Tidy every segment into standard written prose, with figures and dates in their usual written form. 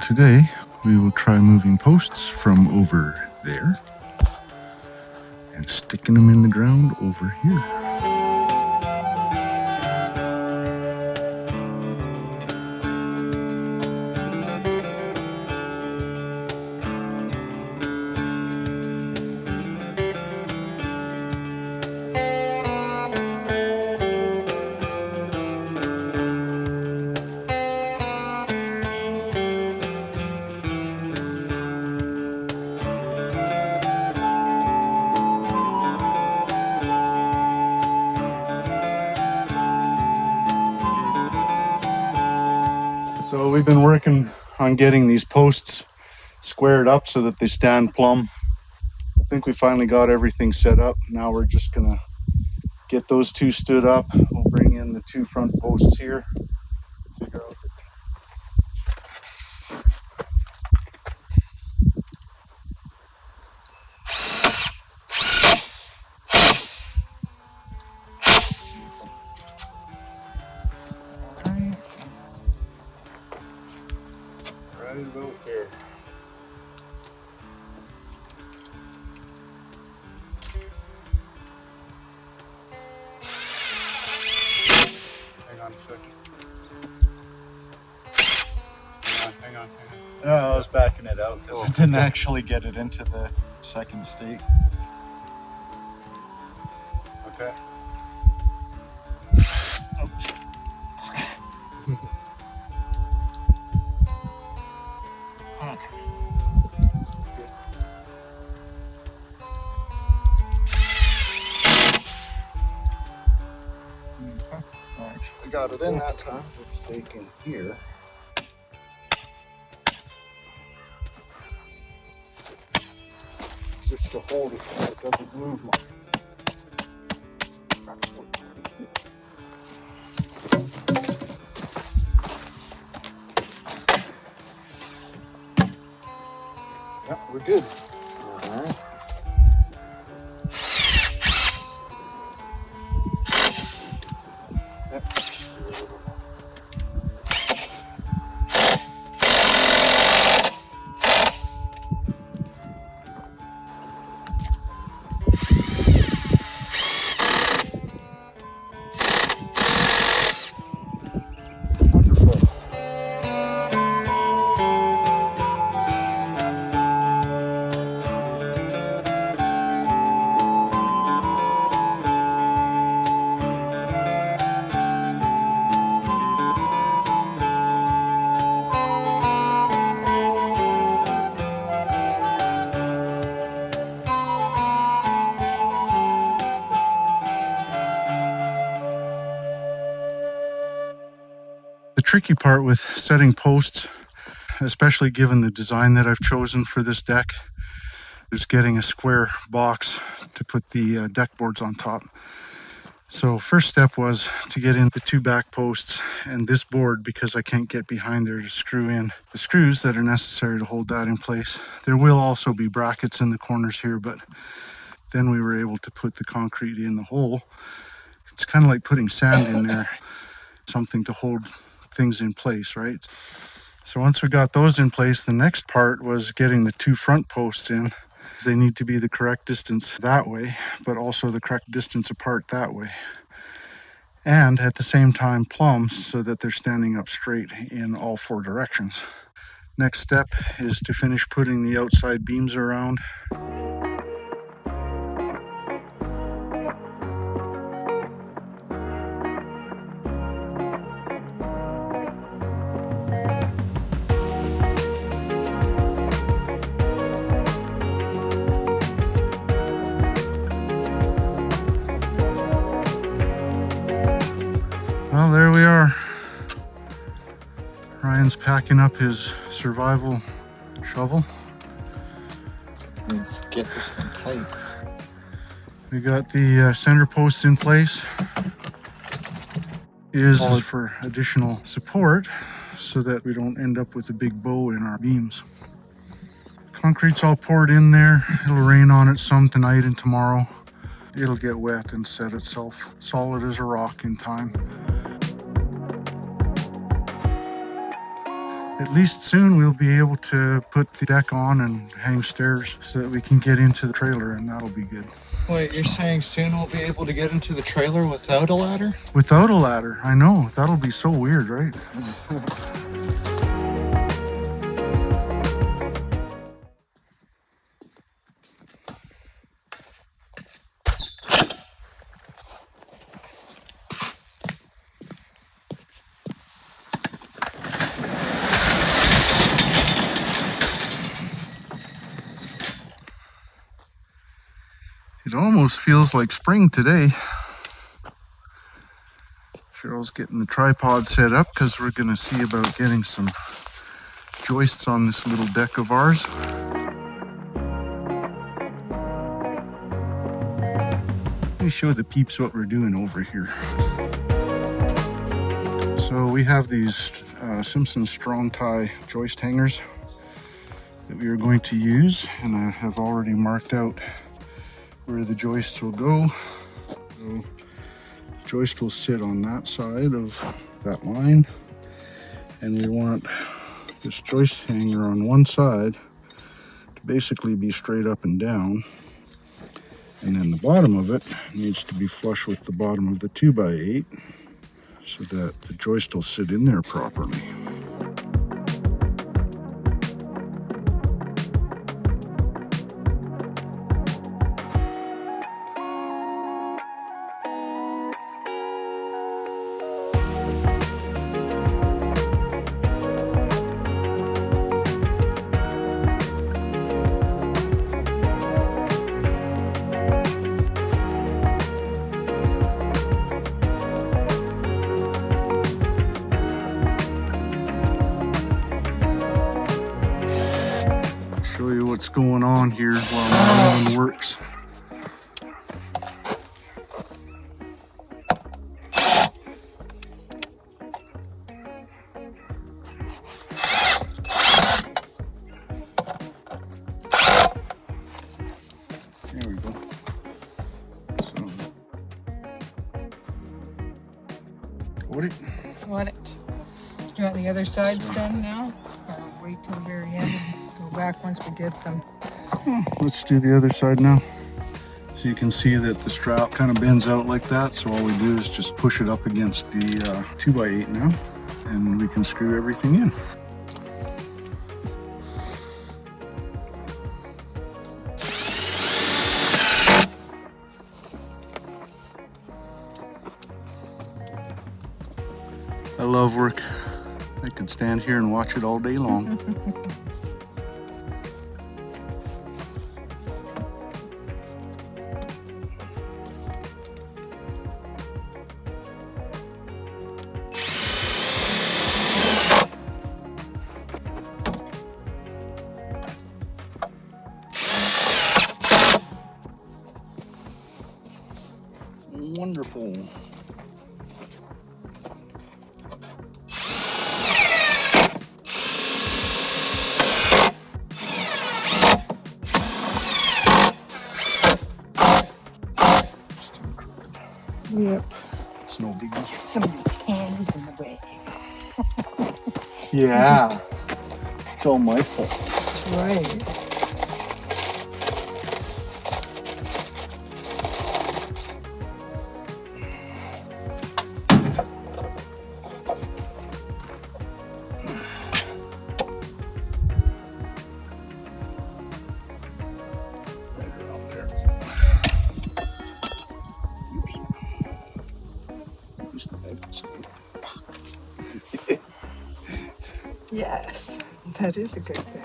today we will try moving posts from over there and sticking them in the ground over here. So we've been working on getting these posts squared up so that they stand plumb. I think we finally got everything set up. Now we're just gonna get those two stood up. We'll bring in the two front posts here. Figure out right about there. Hang on a second. Hang on. No, I was backing it out because I didn't actually get it into the second stake. Okay. I got it in that time. Stake in here. Just to hold it so it doesn't move much. Yeah, we're good. All right. The tricky part with setting posts, especially given the design that I've chosen for this deck, is getting a square box to put the deck boards on top. So first step was to get in the two back posts and this board, because I can't get behind there to screw in the screws that are necessary to hold that in place. There will also be brackets in the corners here, but then we were able to put the concrete in the hole. It's kind of like putting sand in there, something to hold things in place, right? So once we got those in place, the next part was getting the two front posts in. They need to be the correct distance that way, but also the correct distance apart that way. And at the same time plumb, so that they're standing up straight in all four directions. Next step is to finish putting the outside beams around. Well, there we are. Ryan's packing up his survival shovel. Let's get this one tight. We got the center posts in place. Is for additional support so that we don't end up with a big bow in our beams. Concrete's all poured in there. It'll rain on it some tonight and tomorrow. It'll get wet and set itself solid as a rock in time. at least soon we'll be able to put the deck on and hang stairs so that we can get into the trailer, and that'll be good. Wait, you're saying soon we'll be able to get into the trailer without a ladder? Without a ladder, I know. That'll be so weird, right? It almost feels like spring today. Cheryl's getting the tripod set up because we're going to see about getting some joists on this little deck of ours. Let me show the peeps what we're doing over here. So we have these Simpson strong tie joist hangers that we are going to use, and I have already marked out where the joists will go. So the joist will sit on that side of that line, and we want this joist hanger on one side to basically be straight up and down, and then the bottom of it needs to be flush with the bottom of the 2x8 so that the joist will sit in there properly. Show you what's going on here while my one works. There we go. So, what it? Want it? Do you want the other sides done now? Or wait till the very end and go back once we get them? Let's do the other side now. So you can see that the strap kind of bends out like that. So all we do is just push it up against the 2x8 now, and we can screw everything in. I love work. I could stand here and watch it all day long. Wonderful. Yep. It's no biggie. Somebody's hand is in the way. Yeah. It's all my fault. That's right. Right around there. Oops. Yes, that is a good thing.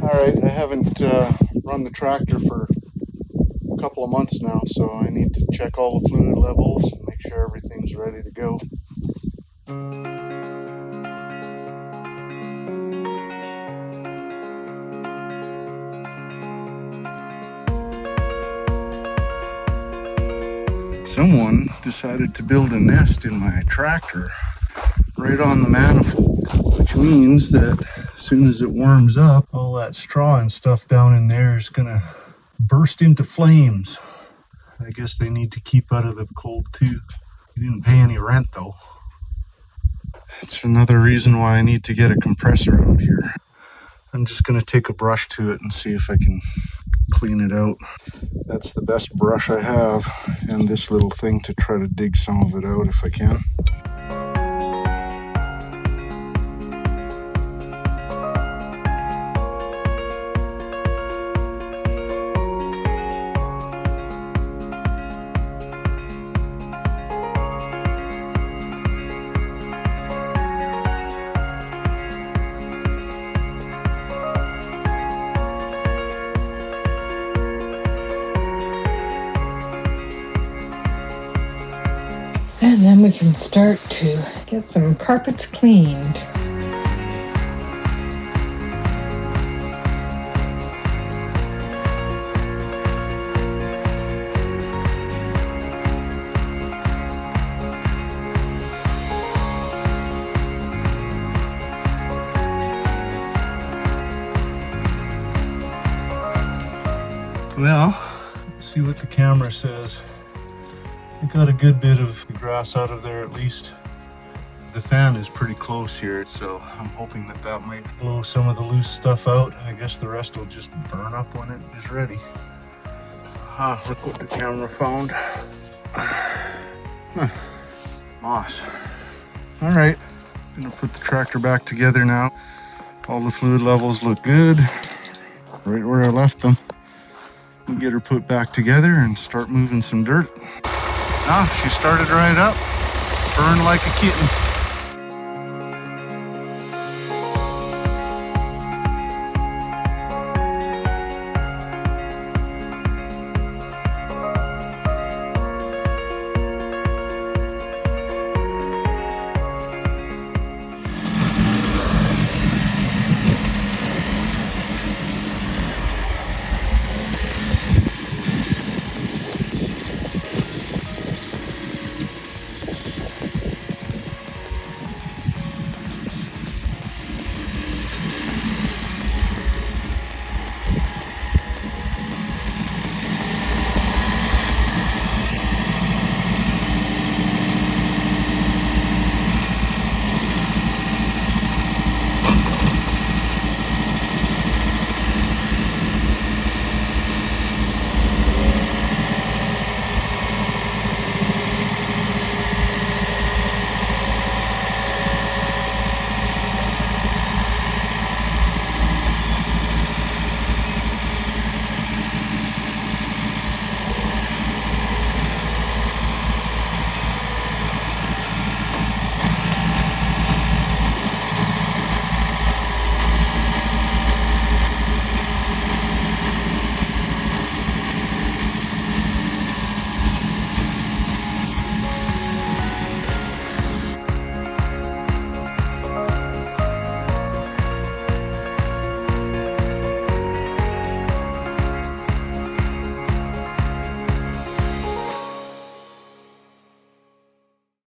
Alright, I haven't run the tractor for a couple of months now, so I need to check all the fluid levels and make sure everything's ready to go. Someone decided to build a nest in my tractor right on the manifold, which means that as soon as it warms up, all that straw and stuff down in there is gonna burst into flames. I guess they need to keep out of the cold too. You didn't pay any rent though. It's another reason why I need to get a compressor out here. I'm just gonna take a brush to it and see if I can clean it out. That's the best brush I have, and this little thing to try to dig some of it out if I can. And then we can start to get some carpets cleaned. Well, let's see what the camera says. I got a good bit of the grass out of there at least. The fan is pretty close here, so I'm hoping that that might blow some of the loose stuff out. I guess the rest will just burn up when it is ready. Look what the camera found. Moss. Alright, gonna put the tractor back together now. All the fluid levels look good, right where I left them. We'll get her put back together and start moving some dirt. She started right up, burned like a kitten.